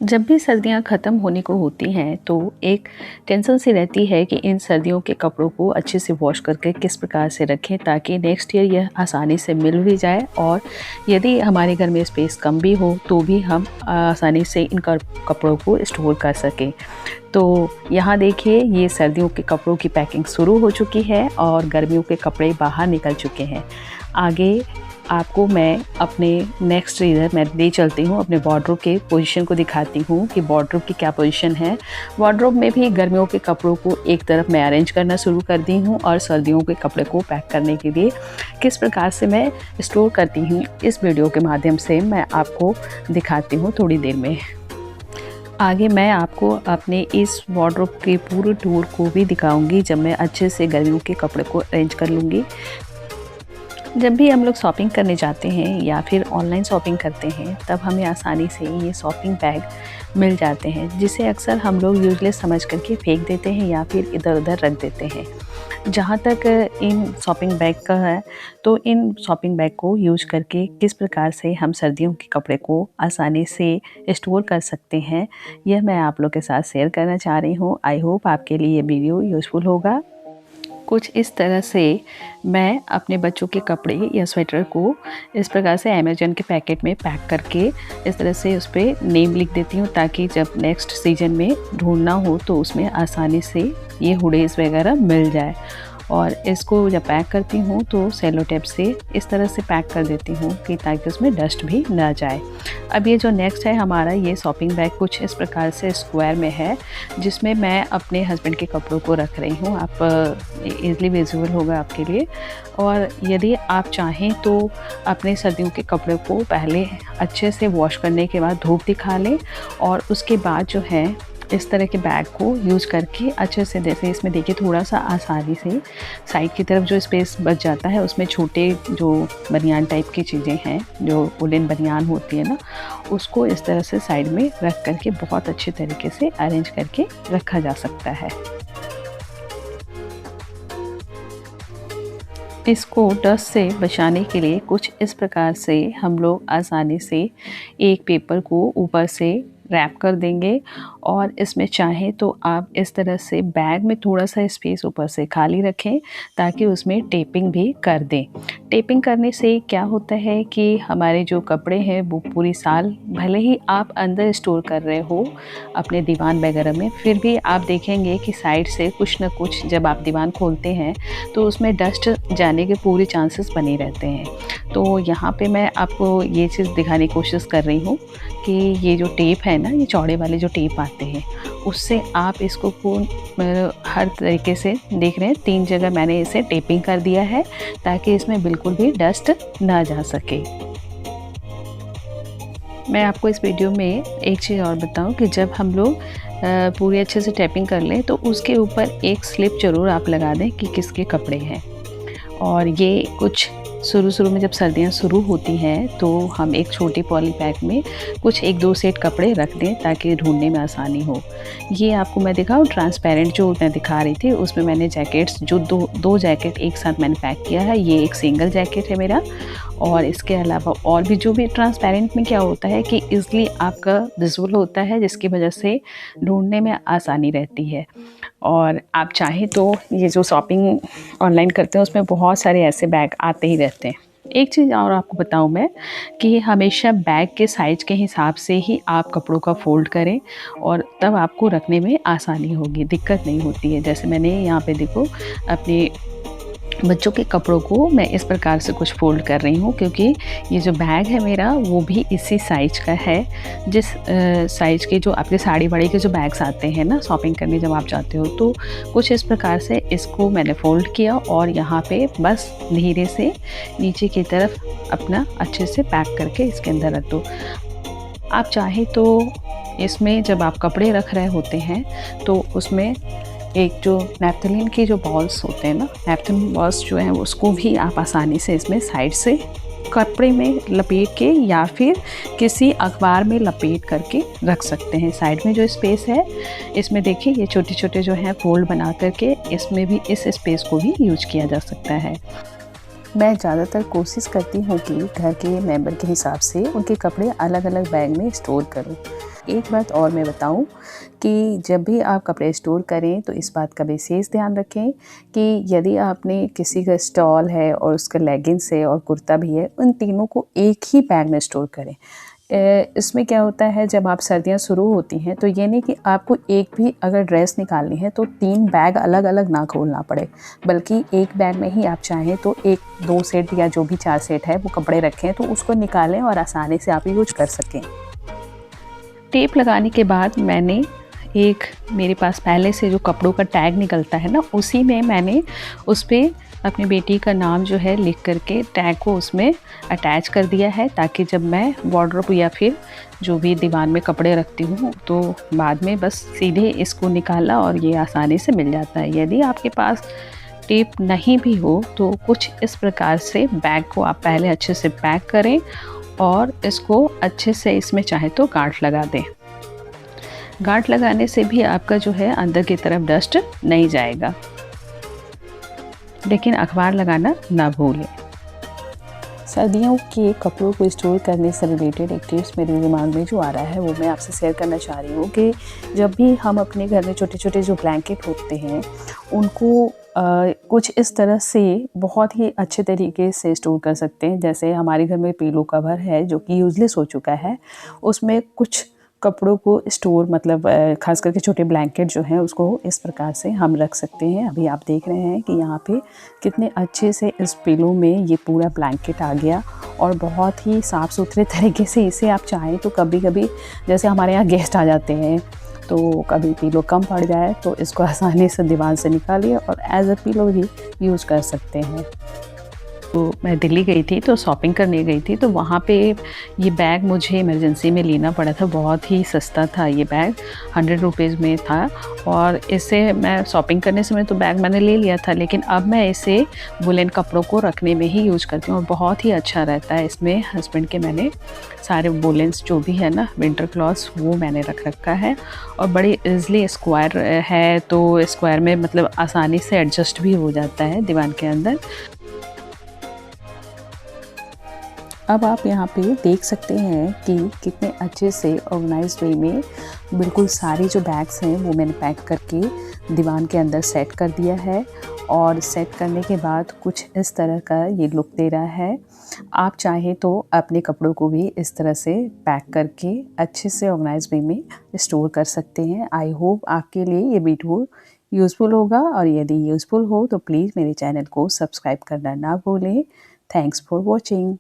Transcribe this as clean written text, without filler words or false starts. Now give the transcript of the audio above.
जब भी सर्दियाँ ख़त्म होने को होती हैं तो एक टेंशन सी रहती है कि इन सर्दियों के कपड़ों को अच्छे से वॉश करके किस प्रकार से रखें ताकि नेक्स्ट ईयर यह आसानी से मिल भी जाए, और यदि हमारे घर में स्पेस कम भी हो तो भी हम आसानी से इन कपड़ों को स्टोर कर सकें। तो यहाँ देखिए, ये सर्दियों के कपड़ों की पैकिंग शुरू हो चुकी है और गर्मियों के कपड़े बाहर निकल चुके हैं। आगे आपको मैं अपने नेक्स्ट इधर मैं ले चलती हूँ, अपने वार्डरोब के पोजीशन को दिखाती हूँ कि वार्डरोब की क्या पोजीशन है। वार्डरोब में भी गर्मियों के कपड़ों को एक तरफ मैं अरेंज करना शुरू कर दी हूँ और सर्दियों के कपड़े को पैक करने के लिए किस प्रकार से मैं स्टोर करती हूँ, इस वीडियो के माध्यम से मैं आपको दिखाती हूँ थोड़ी देर में। आगे मैं आपको अपने इस वार्डरोब के पूरे टूर को भी दिखाऊंगी जब मैं अच्छे से गर्मियों के कपड़े को अरेंज कर लूँगी। जब भी हम लोग शॉपिंग करने जाते हैं या फिर ऑनलाइन शॉपिंग करते हैं तब हमें आसानी से ये शॉपिंग बैग मिल जाते हैं, जिसे अक्सर हम लोग यूजलेस समझ करके फेंक देते हैं या फिर इधर उधर रख देते हैं। जहाँ तक इन शॉपिंग बैग का है, तो इन शॉपिंग बैग को यूज करके किस प्रकार से हम सर्दियों के कपड़े को आसानी से स्टोर कर सकते हैं, यह मैं आप लोग के साथ शेयर करना चाह रही हूँ। आई होप आपके लिए ये वीडियो यूज़फुल होगा। कुछ इस तरह से मैं अपने बच्चों के कपड़े या स्वेटर को इस प्रकार से अमेज़न के पैकेट में पैक करके इस तरह से उस पर नेम लिख देती हूँ, ताकि जब नेक्स्ट सीजन में ढूंढना हो तो उसमें आसानी से ये हुडीज़ वगैरह मिल जाए। और इसको जब पैक करती हूँ तो सेलो टेप से इस तरह से पैक कर देती हूँ कि ताकि उसमें डस्ट भी ना जाए। अब ये जो नेक्स्ट है हमारा, ये शॉपिंग बैग कुछ इस प्रकार से स्क्वायर में है, जिसमें मैं अपने हस्बैंड के कपड़ों को रख रही हूँ। आप इजली विजुअल होगा आपके लिए। और यदि आप चाहें तो अपने सर्दियों के कपड़ों को पहले अच्छे से वॉश करने के बाद धूप दिखा लें, और उसके बाद जो है इस तरह के बैग को यूज़ करके अच्छे से, जैसे इसमें देखिए थोड़ा सा आसानी से साइड की तरफ जो स्पेस बच जाता है, उसमें छोटे जो बनियान टाइप की चीज़ें हैं, जो वुलन बनियान होती है ना, उसको इस तरह से साइड में रख करके बहुत अच्छे तरीके से अरेंज करके रखा जा सकता है। इसको डस्ट से बचाने के लिए कुछ इस प्रकार से हम लोग आसानी से एक पेपर को ऊपर से रैप कर देंगे, और इसमें चाहें तो आप इस तरह से बैग में थोड़ा सा स्पेस ऊपर से खाली रखें ताकि उसमें टेपिंग भी कर दें। टेपिंग करने से क्या होता है कि हमारे जो कपड़े हैं वो पूरी साल भले ही आप अंदर स्टोर कर रहे हो अपने दीवान वगैरह में, फिर भी आप देखेंगे कि साइड से कुछ ना कुछ जब आप दीवान खोलते हैं तो उसमें डस्ट जाने के पूरे चांसेस बने रहते हैं। तो यहाँ पे मैं आपको ये चीज़ दिखाने की कोशिश कर रही हूँ कि ये जो टेप है ना, ये चौड़े वाले जो टेप आते हैं, उससे आप इसको हर तरीके से देख रहे हैं 3 जगह मैंने इसे टेपिंग कर दिया है ताकि इसमें बिल्कुल भी डस्ट ना जा सके। मैं आपको इस वीडियो में एक चीज़ और बताऊं कि जब हम लोग पूरी अच्छे से टेपिंग कर लें तो उसके ऊपर एक स्लिप ज़रूर आप लगा दें कि किसके कपड़े हैं। और ये कुछ शुरू में जब सर्दियाँ शुरू होती हैं तो हम एक छोटी पॉली बैग में कुछ 1-2 सेट कपड़े रख दें ताकि ढूंढने में आसानी हो। ये आपको मैं दिखाऊँ, ट्रांसपेरेंट जो मैं दिखा रही थी उसमें मैंने जैकेट्स जो दो जैकेट एक साथ मैंने पैक किया है। ये एक सिंगल जैकेट है मेरा, और इसके अलावा और भी जो भी ट्रांसपेरेंट में क्या होता है कि ईज़िली आपका विजुअल होता है, जिसकी वजह से ढूंढने में आसानी रहती है। और आप चाहें तो ये जो शॉपिंग ऑनलाइन करते हैं उसमें बहुत सारे ऐसे बैग आते ही रहते हैं। एक चीज़ और आपको बताऊं मैं कि हमेशा बैग के साइज़ के हिसाब से ही आप कपड़ों का फ़ोल्ड करें, और तब आपको रखने में आसानी होगी, दिक्कत नहीं होती है। जैसे मैंने यहाँ पे देखो अपने बच्चों के कपड़ों को मैं इस प्रकार से कुछ फ़ोल्ड कर रही हूँ, क्योंकि ये जो बैग है मेरा वो भी इसी साइज़ का है, जिस साइज़ के जो आपके साड़ी वाड़ी के जो बैग्स आते हैं ना शॉपिंग करने जब आप जाते हो, तो कुछ इस प्रकार से इसको मैंने फ़ोल्ड किया और यहाँ पे बस धीरे से नीचे की तरफ अपना अच्छे से पैक करके इसके अंदर रख दो। आप चाहे तो इसमें जब आप कपड़े रख रहे होते हैं तो उसमें एक जो नैप्थलीन के जो बॉल्स होते हैं ना, नैप्थलीन बॉल्स जो हैं उसको भी आप आसानी से इसमें साइड से कपड़े में लपेट के या फिर किसी अखबार में लपेट करके रख सकते हैं। साइड में जो स्पेस है इसमें देखिए ये छोटे छोटे जो हैं फोल्ड बना करके इसमें भी इस स्पेस को भी यूज किया जा सकता है। मैं ज़्यादातर कोशिश करती हूँ कि घर के मेंबर के हिसाब से उनके कपड़े अलग अलग बैग में स्टोर करूँ। एक बात और मैं बताऊँ कि जब भी आप कपड़े स्टोर करें तो इस बात का विशेष ध्यान रखें कि यदि आपने किसी का स्टॉल है और उसका लेगिंग्स है और कुर्ता भी है, उन तीनों को एक ही बैग में स्टोर करें। इसमें क्या होता है, जब आप सर्दियाँ शुरू होती हैं तो ये नहीं कि आपको एक भी अगर ड्रेस निकालनी है तो 3 बैग अलग-अलग ना खोलना पड़े, बल्कि एक बैग में ही आप चाहें तो 1-2 सेट या जो भी 4 सेट है वो कपड़े रखें तो उसको निकालें और आसानी से आप यूज़ कर सकें। टेप लगाने के बाद मैंने एक मेरे पास पहले से जो कपड़ों का टैग निकलता है ना, उसी में मैंने उस पे अपनी बेटी का नाम जो है लिख करके टैग को उसमें अटैच कर दिया है, ताकि जब मैं वार्डरोब या फिर जो भी दीवान में कपड़े रखती हूँ तो बाद में बस सीधे इसको निकाला और ये आसानी से मिल जाता है। यदि आपके पास टेप नहीं भी हो तो कुछ इस प्रकार से बैग को आप पहले अच्छे से पैक करें और इसको अच्छे से इसमें चाहे तो गांठ लगा दें। गांठ लगाने से भी आपका जो है अंदर की तरफ डस्ट नहीं जाएगा, लेकिन अखबार लगाना ना भूलें। सर्दियों के कपड़ों को स्टोर करने से रिलेटेड एक टिप्स मेरे दिमाग में जो आ रहा है वो मैं आपसे शेयर करना चाह रही हूँ कि जब भी हम अपने घर में छोटे-छोटे जो ब्लैंकेट होते हैं उनको कुछ इस तरह से बहुत ही अच्छे तरीके से स्टोर कर सकते हैं। जैसे हमारे घर में पिलो कवर है जो कि यूज़लेस हो चुका है, उसमें कुछ कपड़ों को स्टोर मतलब ख़ास करके छोटे ब्लैंकेट जो हैं उसको इस प्रकार से हम रख सकते हैं। अभी आप देख रहे हैं कि यहाँ पे कितने अच्छे से इस पिलो में ये पूरा ब्लैंकेट आ गया और बहुत ही साफ़ सुथरे तरीके से इसे आप चाहें तो कभी-कभी जैसे हमारे यहाँ गेस्ट आ जाते हैं तो कभी पिलो कम पड़ जाए तो इसको आसानी से दीवार से निकालिए और एज अ पिलो भी यूज़ कर सकते हैं। तो मैं दिल्ली गई थी तो शॉपिंग करने गई थी, तो वहाँ पे ये बैग मुझे इमरजेंसी में लेना पड़ा था। बहुत ही सस्ता था ये बैग, 100 रुपीज़ में था और इससे मैं शॉपिंग करने समय तो बैग मैंने ले लिया था, लेकिन अब मैं इसे वुलन कपड़ों को रखने में ही यूज़ करती हूँ और बहुत ही अच्छा रहता है। इसमें हस्बैंड के मैंने सारे वुलन्स जो भी है ना विंटर क्लॉथ्स वो मैंने रख रखा है और बड़ी ईज़िली स्क्वायर है, तो स्क्वायर में मतलब आसानी से एडजस्ट भी हो जाता है दीवान के अंदर। अब आप यहाँ पे देख सकते हैं कि कितने अच्छे से ऑर्गेनाइज्ड वे में बिल्कुल सारी जो बैग्स हैं वो मैंने पैक करके दीवान के अंदर सेट कर दिया है और सेट करने के बाद कुछ इस तरह का ये लुक दे रहा है। आप चाहें तो अपने कपड़ों को भी इस तरह से पैक करके अच्छे से ऑर्गेनाइज्ड वे में स्टोर कर सकते हैं। आई होप आपके लिए ये वीडियो यूज़फुल होगा और यदि यूज़फुल हो तो प्लीज़ मेरे चैनल को सब्सक्राइब करना ना भूलें। Thanks for watching.